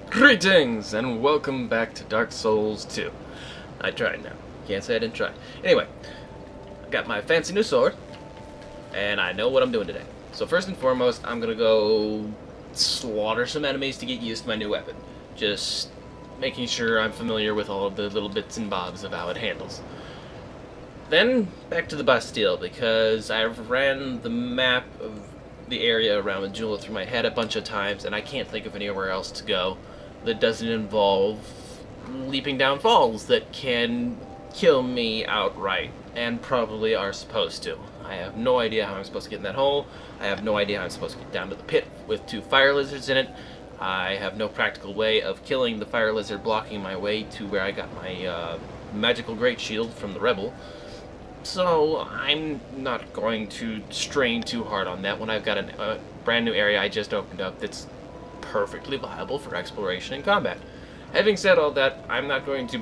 Greetings and welcome back to Dark Souls 2. I tried now. Can't say I didn't try. Anyway, I got my fancy new sword, and I know what I'm doing today. So first and foremost, I'm gonna go slaughter some enemies to get used to my new weapon. Just making sure I'm familiar with all of the little bits and bobs of how it handles. Then, back to the Bastille, because I've ran the map of the area around Majula through my head a bunch of times, and I can't think of anywhere else to go that doesn't involve leaping down falls that can kill me outright, and probably are supposed to. I have no idea how I'm supposed to get in that hole. I have no idea how I'm supposed to get down to the pit with two fire lizards in it. I have no practical way of killing the fire lizard blocking my way to where I got my magical great shield from the rebel. So I'm not going to strain too hard on that when I've got a brand new area I just opened up that's perfectly viable for exploration and combat. Having said all that, I'm not going to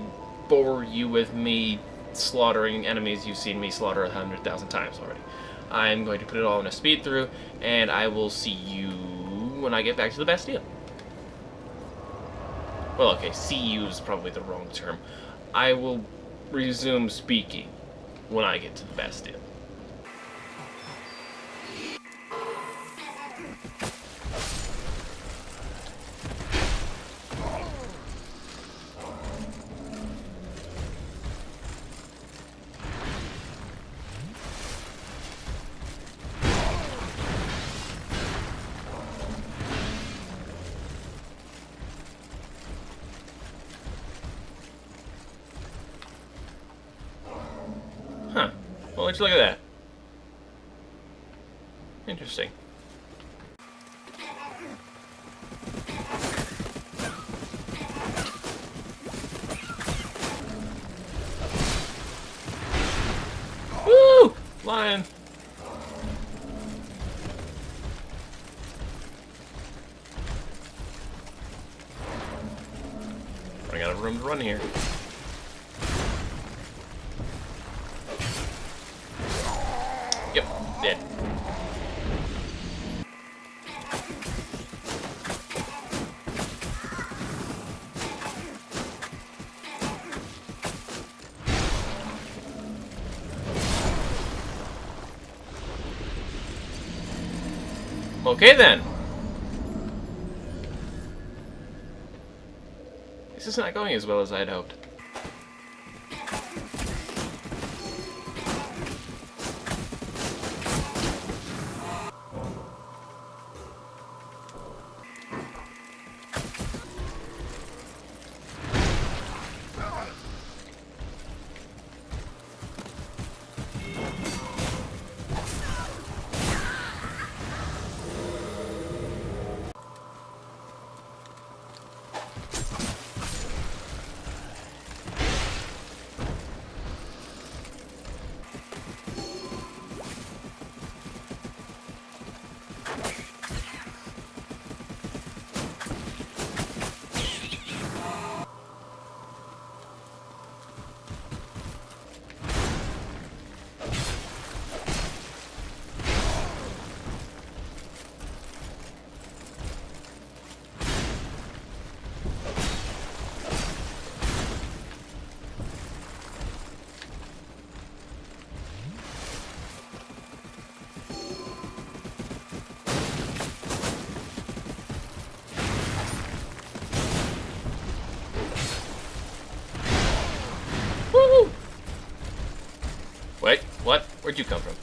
bore you with me slaughtering enemies you've seen me slaughter 100,000 times already. I'm going to put it all in a speed through, and I will see you when I get back to the Bastille. Well, okay, see you is probably the wrong term. I will resume speaking when I get to the Bastille. Huh. Well, let's look at that. Interesting. Woo! Lion! Running out of room to run here. Yep, dead. Okay then. This is not going as well as I'd hoped. Woo! Wait, what? Where'd you come from?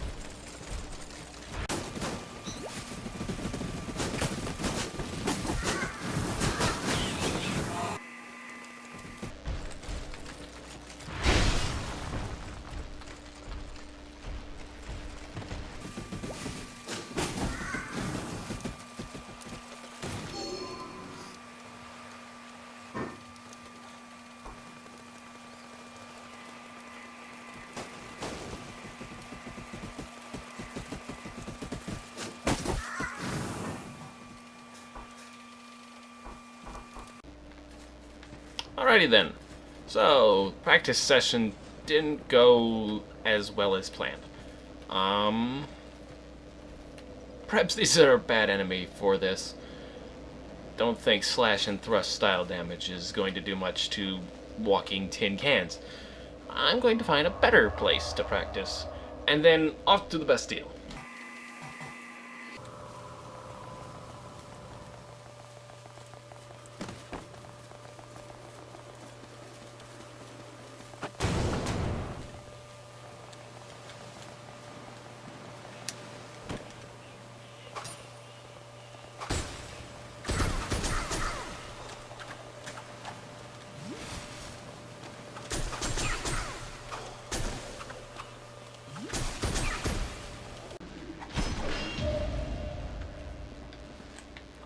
Alrighty then. So, practice session didn't go as well as planned. Perhaps these are a bad enemy for this. don't think slash and thrust style damage is going to do much to walking tin cans. I'm going to find a better place to practice, and then off to the Bastille.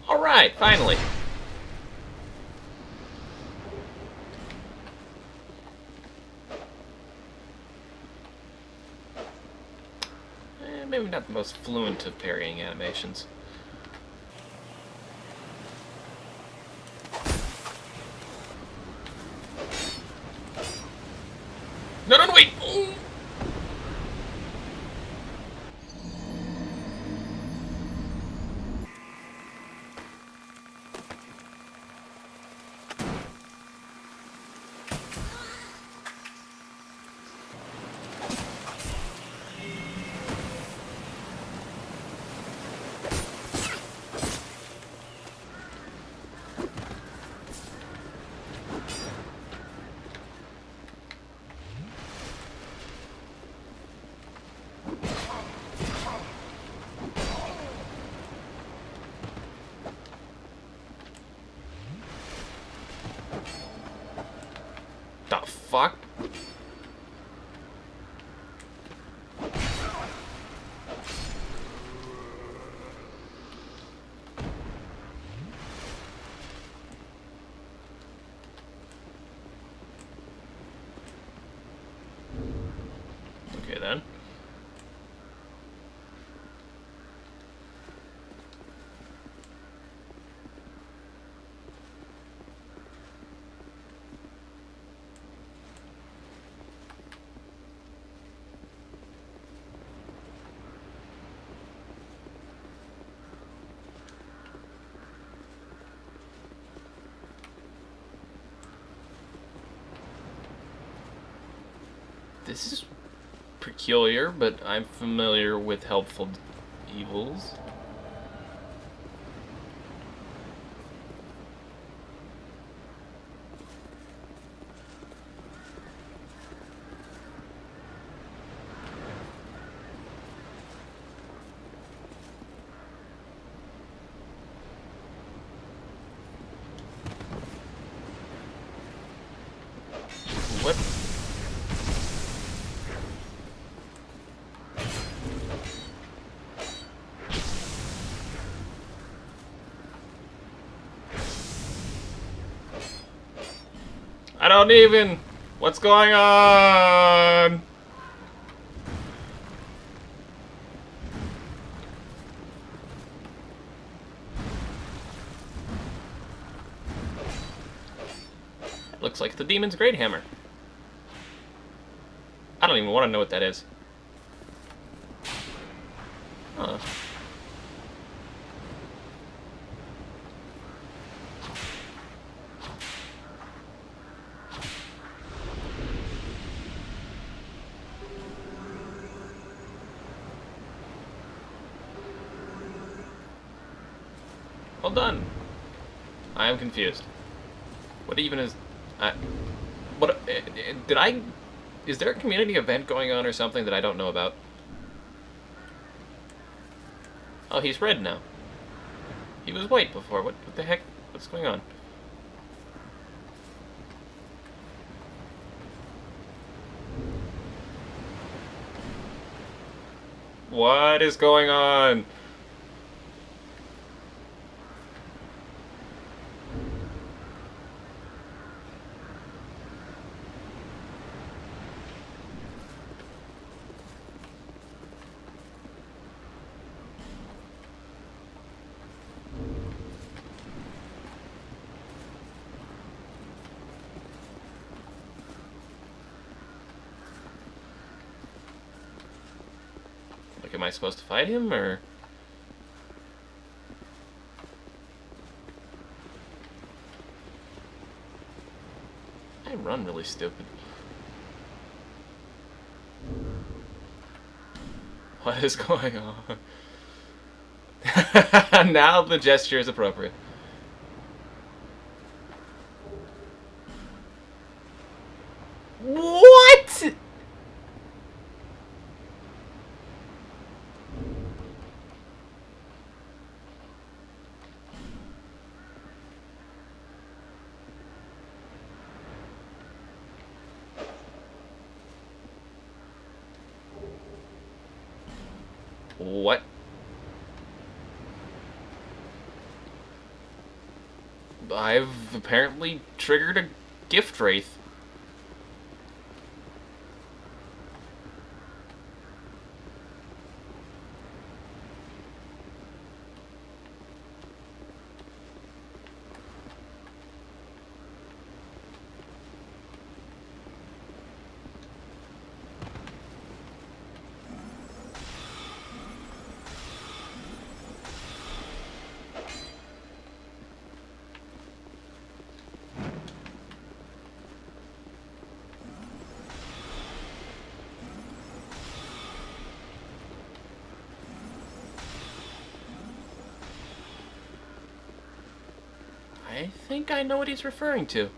Alright, finally! Maybe not the most fluent of parrying animations. No, no, no, wait! Ooh. The fuck? Okay then. This is peculiar, but I'm familiar with helpful evils. What? I don't even... What's going on? Looks like the demon's great hammer. I don't even want to know what that is. Huh. Well done. I am confused. What even is... what... did I... Is there a community event going on or something that I don't know about? Oh, he's red now. He was white before. What the heck? What's going on? What is going on? Like, am I supposed to fight him, or... I run really stupid. What is going on? Now the gesture is appropriate. What? What? I've apparently triggered a gift wraith. I think I know what he's referring to.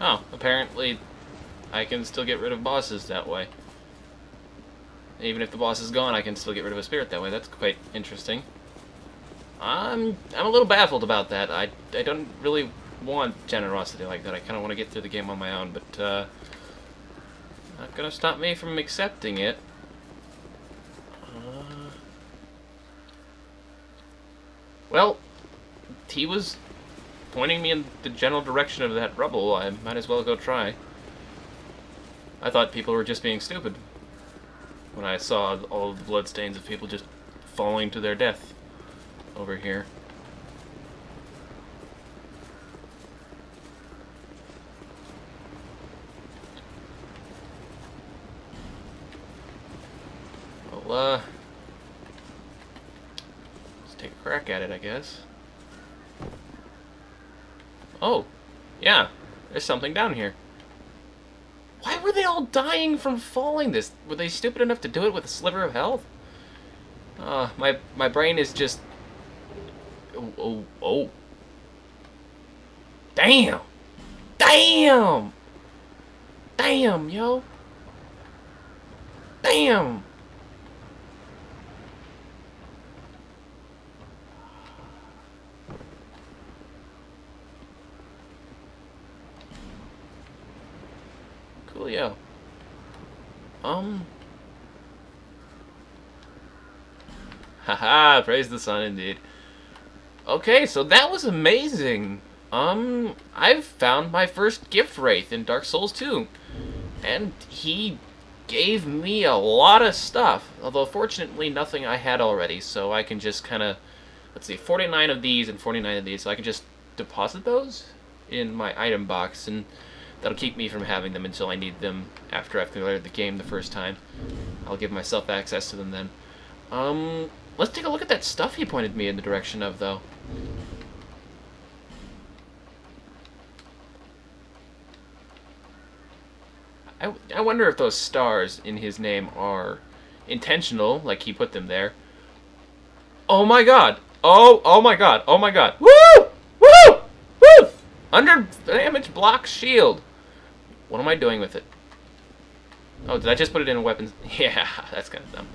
Oh, apparently I can still get rid of bosses that way. Even if the boss is gone, I can still get rid of a spirit that way. That's quite interesting. I'm a little baffled about that. I don't really want generosity like that. I kind of want to get through the game on my own, but not gonna stop me from accepting it. Well, he was pointing me in the general direction of that rubble. I might as well go try. I thought people were just being stupid when I saw all of the bloodstains of people just falling to their death over here. Well, let's take a crack at it, I guess. Oh, yeah, there's something down here. Why were they all dying from falling this? Were they stupid enough to do it with a sliver of health? My brain is just... Oh. Damn! Damn! Damn, yo! Damn! Coolio. Haha, praise the sun indeed. Okay, so that was amazing. I've found my first gift wraith in Dark Souls 2. And he gave me a lot of stuff. Although, fortunately, nothing I had already. So I can just kind of... Let's see, 49 of these and 49 of these. So I can just deposit those in my item box. And that'll keep me from having them until I need them after I've cleared the game the first time. I'll give myself access to them then. Let's take a look at that stuff he pointed me in the direction of, though. I wonder if those stars in his name are intentional, like he put them there. Oh my god! Oh my god! Oh my god! Woo! Woo! Woo! Under damage block shield. What am I doing with it? Oh, did I just put it in a weapon? Yeah, that's kind of dumb.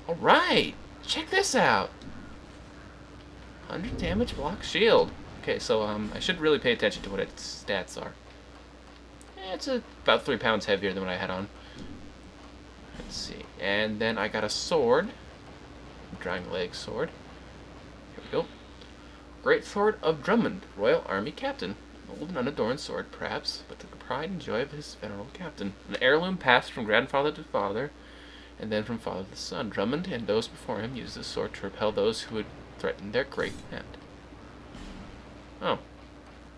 Alright! Check this out! 100 damage block shield. Okay, so I should really pay attention to what its stats are. It's about 3 pounds heavier than what I had on. Let's see. And then I got a sword. Dragon leg sword. Here we go. Great Sword of Drummond, Royal Army Captain. Old and unadorned sword, perhaps, but the pride and joy of his venerable captain. An heirloom passed from grandfather to father, and then from father to son. Drummond and those before him used this sword to repel those who would threaten their great hand. Oh.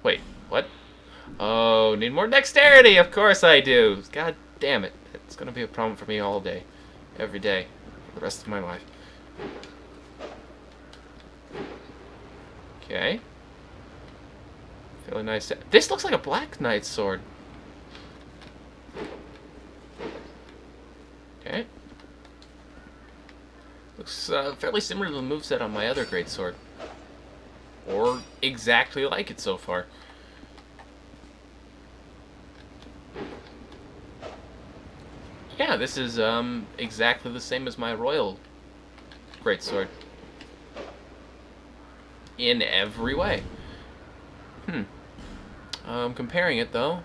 Wait, what? Oh, need more dexterity! Of course I do! God damn it. It's gonna be a problem for me all day. Every day. For the rest of my life. Okay. Fairly nice. This looks like a Black Knight sword. Okay. Looks fairly similar to the moveset on my other great sword. Or exactly like it so far. Yeah, this is exactly the same as my royal greatsword. In every way. Comparing it though,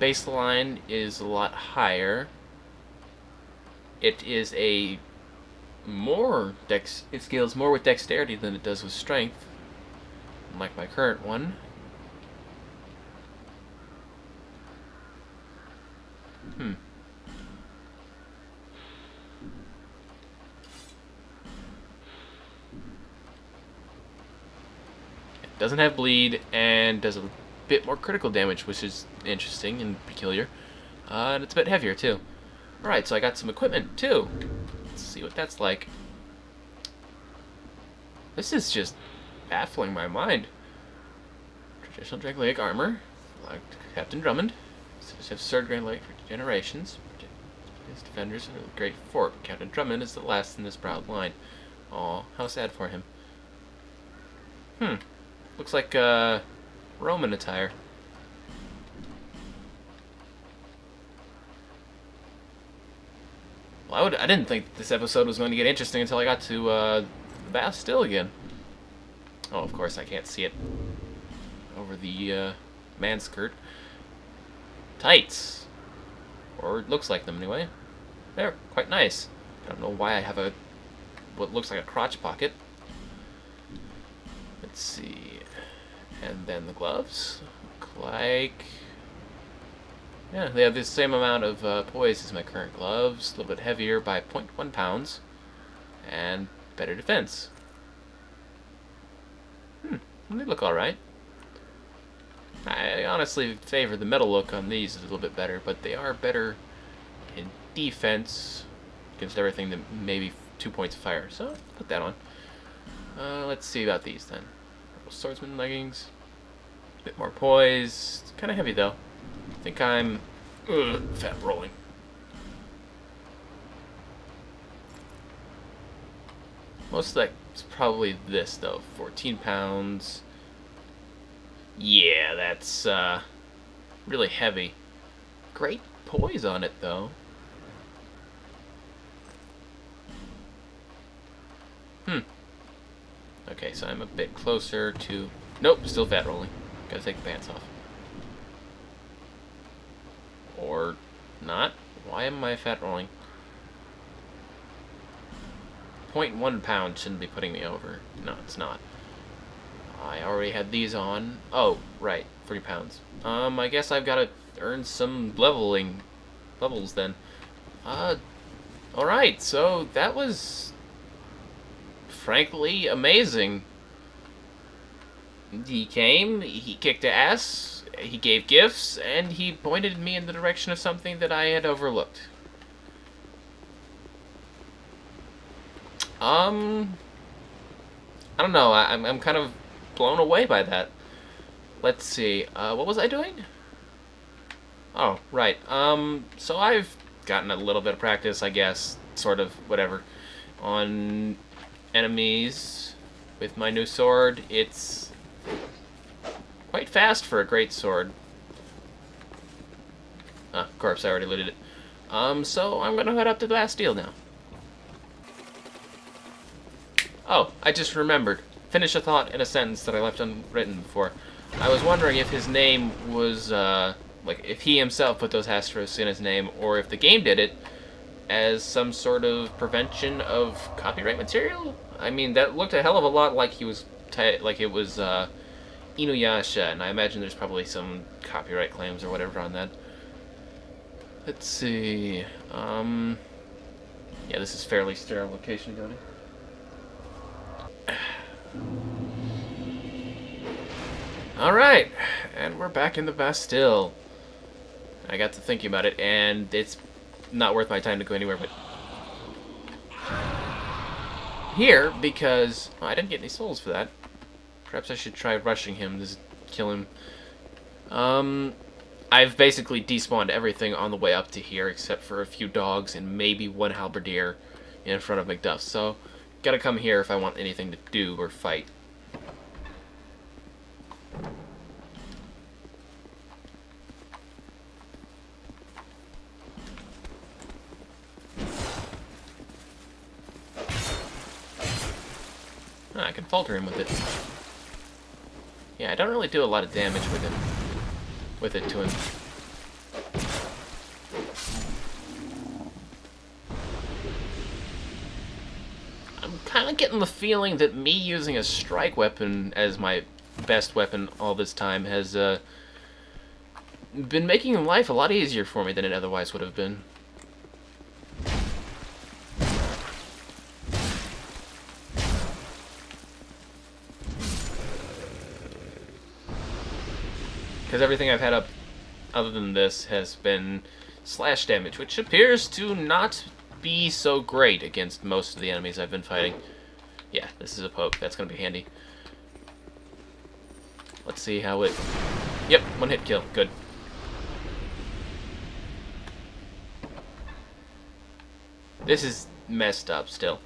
baseline is a lot higher. It is it scales more with dexterity than it does with strength, unlike my current one. It doesn't have bleed and does a bit more critical damage, which is interesting and peculiar. And it's a bit heavier too. Alright, so I got some equipment too. Let's see what that's like. This is just baffling my mind. Traditional Dragon Leg armor, like Captain Drummond. Have Sword Dragon Leg for generations. His defenders are a great fort. Captain Drummond is the last in this proud line. Aw, how sad for him. Looks like Roman attire. Well, I didn't think this episode was going to get interesting until I got to the Bastille again. Oh, of course I can't see it over the man skirt. Tights, or it looks like them anyway. They're quite nice. I don't know why I have what looks like a crotch pocket. Let's see, and then the gloves look like, yeah, they have the same amount of poise as my current gloves, a little bit heavier by 0.1 pounds, and better defense. They look alright. I honestly favor the metal look on these a little bit better, but they are better in defense against everything that maybe 2 points of fire. So, put that on. Let's see about these then. Swordsman leggings. A bit more poise. Kind of heavy though. I think I'm fat rolling. Most of that's probably this though. 14 pounds. Yeah, that's really heavy. Great poise on it though. Okay, so I'm a bit closer to... Nope, still fat rolling. Gotta take the pants off. Or not? Why am I fat rolling? 0.1 pound shouldn't be putting me over. No, it's not. I already had these on. Oh, right, 3 pounds. I guess I've got to earn some levels then. Alright, so that was frankly amazing. He came, he kicked ass, he gave gifts, and he pointed me in the direction of something that I had overlooked. I don't know, I'm kind of blown away by that. Let's see, what was I doing? Oh, right, so I've gotten a little bit of practice, I guess, sort of, whatever, on enemies with my new sword. It's quite fast for a great sword. Corpse, I already looted it. So I'm gonna head up to the Bastille now. Oh, I just remembered. Finish a thought in a sentence that I left unwritten before. I was wondering if his name was, Like, if he himself put those asterisks in his name, or if the game did it as some sort of prevention of copyright material. I mean, that looked a hell of a lot like he was, like it was Inuyasha, and I imagine there's probably some copyright claims or whatever on that. Let's see. Yeah, this is fairly sterile location to go to. Alright, and we're back in the Bastille. I got to thinking about it, and it's not worth my time to go anywhere but here, because I didn't get any souls for that. Perhaps I should try rushing him to kill him. I've basically despawned everything on the way up to here, except for a few dogs and maybe one halberdier in front of Macduff. So, gotta come here if I want anything to do or fight. I can falter him with it. Yeah, I don't really do a lot of damage with him. With it to him. I'm kind of getting the feeling that me using a strike weapon as my best weapon all this time has been making life a lot easier for me than it otherwise would have been. Because everything I've had up other than this has been slash damage, which appears to not be so great against most of the enemies I've been fighting. Yeah, this is a poke. That's going to be handy. Let's see how it... Yep, one hit kill. Good. This is messed up still.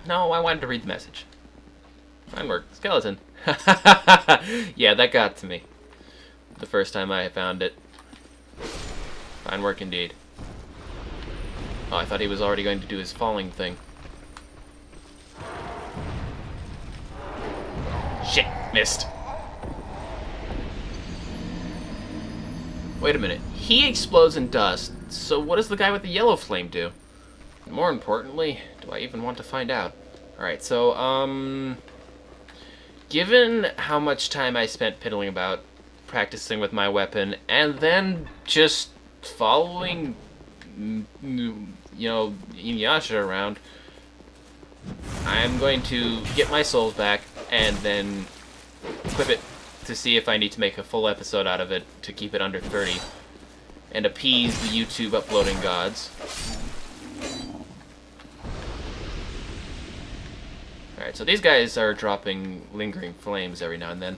No, I wanted to read the message. Fine work. Skeleton. Yeah, that got to me. The first time I found it. Fine work indeed. Oh, I thought he was already going to do his falling thing. Shit, missed. Wait a minute. He explodes in dust, so what does the guy with the yellow flame do? More importantly, do I even want to find out? Alright, so, given how much time I spent piddling about, practicing with my weapon, and then just following, you know, Inuyasha around, I'm going to get my souls back, and then equip it to see if I need to make a full episode out of it to keep it under 30, and appease the YouTube uploading gods. Alright, so these guys are dropping lingering flames every now and then.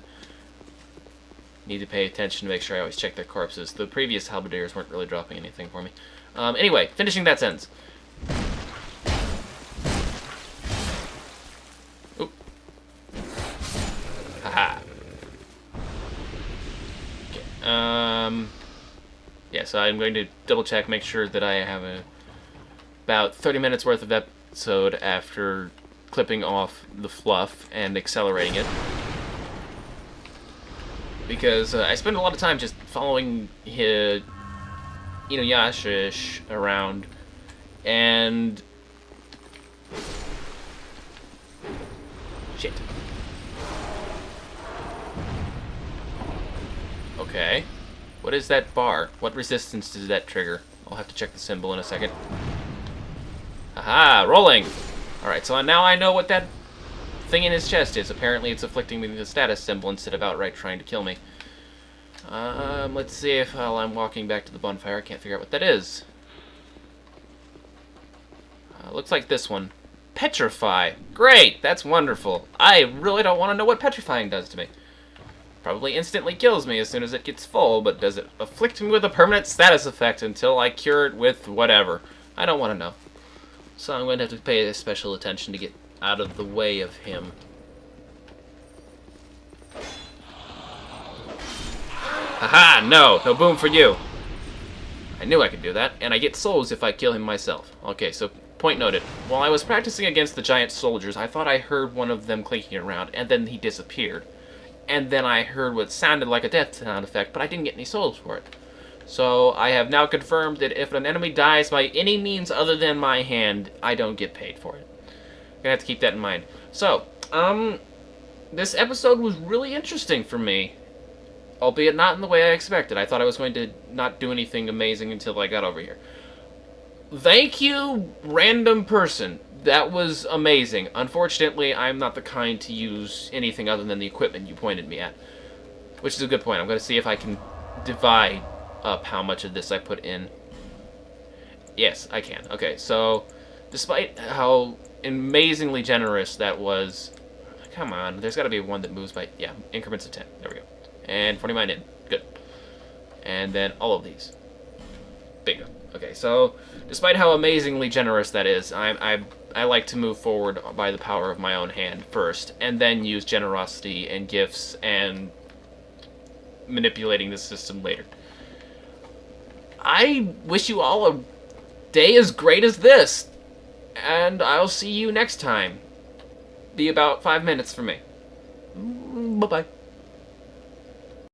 Need to pay attention to make sure I always check their corpses. The previous halberdiers weren't really dropping anything for me. Anyway, finishing that sentence. Oop. Haha. Okay. Yeah, so I'm going to double check, make sure that I have about 30 minutes worth of episode after clipping off the fluff and accelerating it. Because I spend a lot of time just following Inuyasha around, and... Shit. Okay. What is that bar? What resistance does that trigger? I'll have to check the symbol in a second. Aha! Rolling! Alright, so now I know what that thing in his chest is. Apparently it's afflicting me with a status symbol instead of outright trying to kill me. Let's see if while I'm walking back to the bonfire I can't figure out what that is. Looks like this one. Petrify! Great! That's wonderful. I really don't want to know what petrifying does to me. Probably instantly kills me as soon as it gets full, but does it afflict me with a permanent status effect until I cure it with whatever? I don't want to know. So I'm going to have to pay special attention to get out of the way of him. Haha! No! No boom for you! I knew I could do that, and I get souls if I kill him myself. Okay, so point noted. While I was practicing against the giant soldiers, I thought I heard one of them clinking around, and then he disappeared. and then I heard what sounded like a death sound effect, but I didn't get any souls for it. So I have now confirmed that if an enemy dies by any means other than my hand, I don't get paid for it. Gonna have to keep that in mind. So, this episode was really interesting for me, albeit not in the way I expected. I thought I was going to not do anything amazing until I got over here. Thank you, random person. That was amazing. Unfortunately, I'm not the kind to use anything other than the equipment you pointed me at, which is a good point. I'm going to see if I can divide up how much of this I put in. Yes, I can. Okay, so despite how amazingly generous that was, come on, there's got to be one that moves by, yeah, increments of 10. There we go. And 49 in. Good. And then all of these. Bingo. Okay, so despite how amazingly generous that is, I like to move forward by the power of my own hand first, and then use generosity and gifts and manipulating the system later. I wish you all a day as great as this, and I'll see you next time. Be about 5 minutes for me. Bye-bye.